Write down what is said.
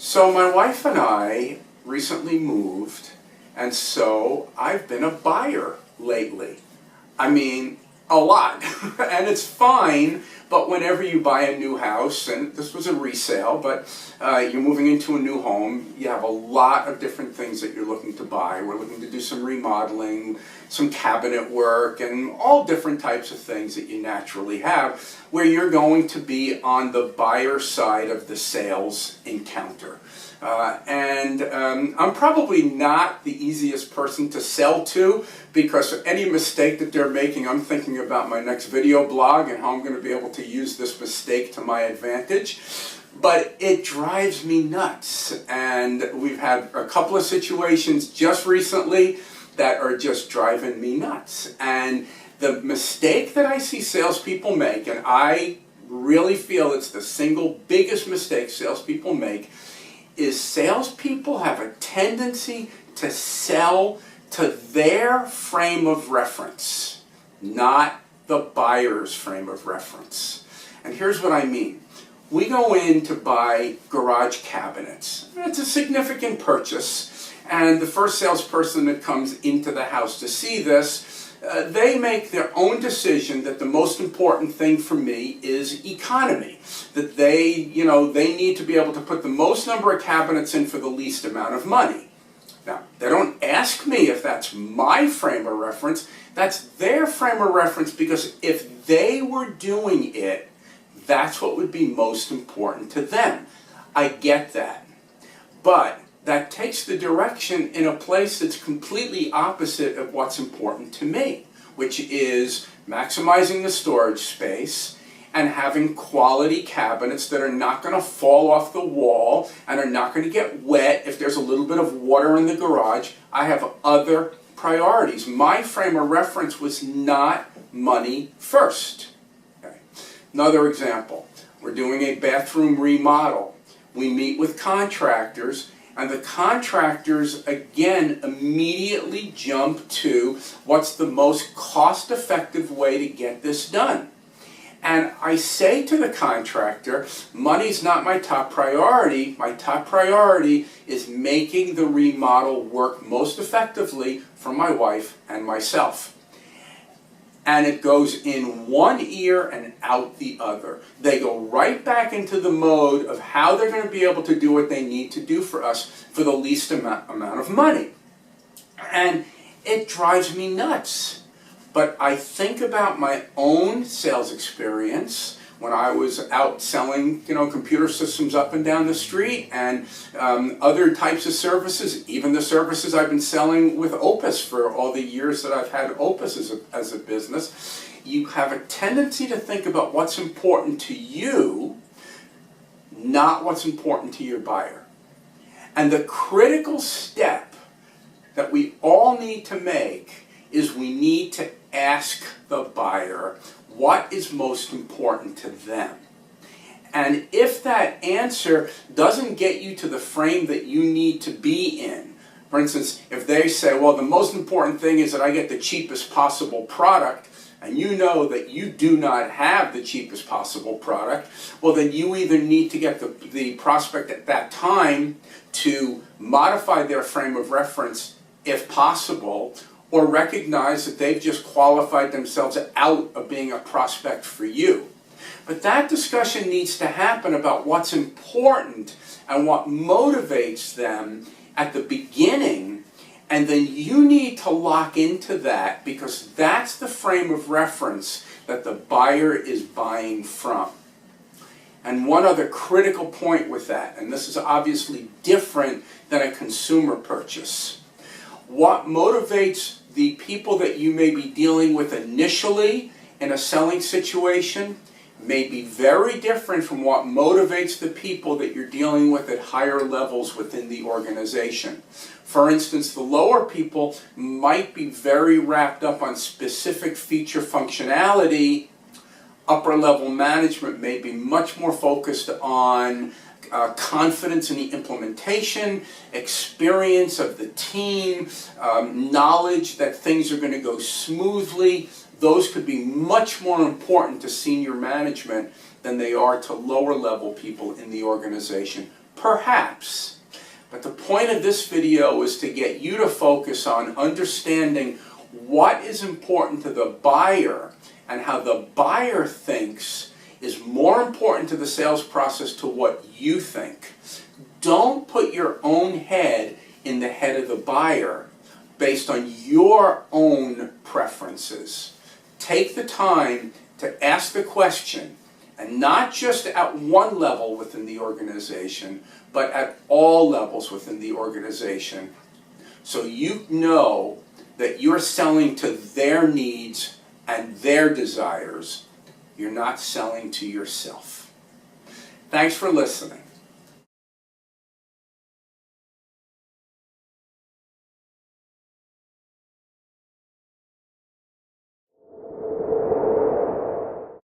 So my wife and I recently moved, and so I've been a buyer lately. I mean, a lot. And it's fine, but whenever you buy a new house, and this was a resale, but you're moving into a new home, you have a lot of different things that you're looking to buy. We're looking to do some remodeling, some cabinet work, and all different types of things that you naturally have, where you're going to be on the buyer side of the sales encounter. I'm probably not the easiest person to sell to, because any mistake that they're making, I'm thinking about my next video blog and how I'm going to be able to use this mistake to my advantage. But it drives me nuts, and we've had a couple of situations just recently that are just driving me nuts. And the mistake that I see salespeople make, and I really feel it's the single biggest mistake salespeople make, is salespeople have a tendency to sell to their frame of reference, not the buyer's frame of reference. And here's what I mean. We go in to buy garage cabinets. It's a significant purchase, and the first salesperson that comes into the house to see this, they make their own decision that the most important thing for me is economy. That they need to be able to put the most number of cabinets in for the least amount of money. Now, they don't ask me if that's my frame of reference. That's their frame of reference, because if they were doing it, that's what would be most important to them. I get that. But that takes the direction in a place that's completely opposite of what's important to me, which is maximizing the storage space and having quality cabinets that are not going to fall off the wall and are not going to get wet if there's a little bit of water in the garage. I have other priorities. My frame of reference was not money first. Okay. Another example, we're doing a bathroom remodel. We meet with contractors, and the contractors, again, immediately jump to what's the most cost-effective way to get this done. And I say to the contractor, money's not my top priority. My top priority is making the remodel work most effectively for my wife and myself. And it goes in one ear and out the other. They go right back into the mode of how they're going to be able to do what they need to do for us for the least amount of money. And it drives me nuts. But I think about my own sales experience when I was out selling, computer systems up and down the street, and other types of services, even the services I've been selling with Opus for all the years that I've had Opus as a business. You have a tendency to think about what's important to you, not what's important to your buyer. And the critical step that we all need to make is we need to ask the buyer what is most important to them. And if that answer doesn't get you to the frame that you need to be in, for instance, if they say, well, the most important thing is that I get the cheapest possible product, and you know that you do not have the cheapest possible product, well, then you either need to get the prospect at that time to modify their frame of reference, if possible, or recognize that they've just qualified themselves out of being a prospect for you. But that discussion needs to happen about what's important and what motivates them at the beginning, and then you need to lock into that, because that's the frame of reference that the buyer is buying from. And one other critical point with that, and this is obviously different than a consumer purchase. What motivates the people that you may be dealing with initially in a selling situation may be very different from what motivates the people that you're dealing with at higher levels within the organization. For instance, the lower people might be very wrapped up on specific feature functionality. Upper level management may be much more focused on confidence in the implementation, experience of the team, knowledge that things are going to go smoothly. Those could be much more important to senior management than they are to lower level people in the organization, Perhaps. But the point of this video is to get you to focus on understanding what is important to the buyer and how the buyer thinks is more important to the sales process to what you think. Don't put your own head in the head of the buyer based on your own preferences. Take the time to ask the question, and not just at one level within the organization, but at all levels within the organization, so you know that you're selling to their needs and their desires. You're not selling to yourself. Thanks for listening.